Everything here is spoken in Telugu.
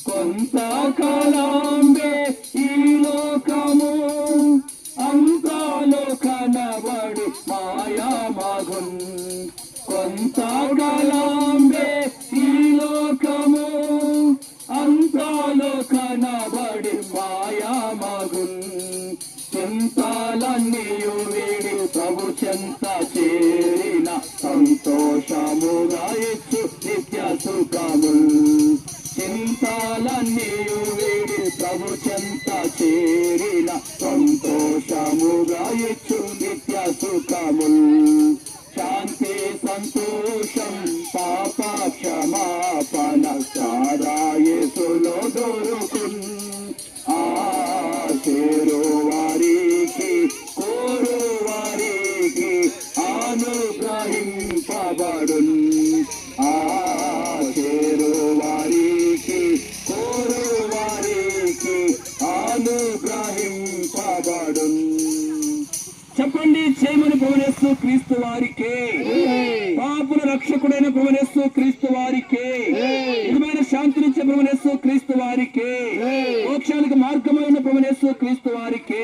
కొంతకాలంబే ఈ లోకము అంతాలో కనబడి మాయామగున్. కొంతకాలంబే ఈ లోకము అంతాలో కనబడి మాయామగున్. చింతాలన్నీయు వీడి ప్రభు చెంత చేరిన సంతోషముగా ఇచ్చు నిత్య సుఖముల్. చింతాలన్నీయు వీడి ప్రభు చెంత చేరిన సంతోషముగా ఇచ్చు నిత్య సుఖముల్. శాంతి సంతోషం పాప క్షమాపణ సారాయేసులో దొరుకున్. చేరు వారికి కోరు వారికి అనుగ్రహింపబడున్. చేరు వారికి కోరు వారికి అనుగ్రహింపబడున్. చెప్పండి, చేయమని ప్రభునేసు క్రీస్తు వారికే, పాపుల రక్షకుడైన ప్రభునేసు క్రీస్తు వారికే, నిజమైన శాంతినిచ్చే ప్రభునేసు క్రీస్తు వారికే, మోక్షానికి మార్గమైన ప్రభునేసు క్రీస్తు వారికే.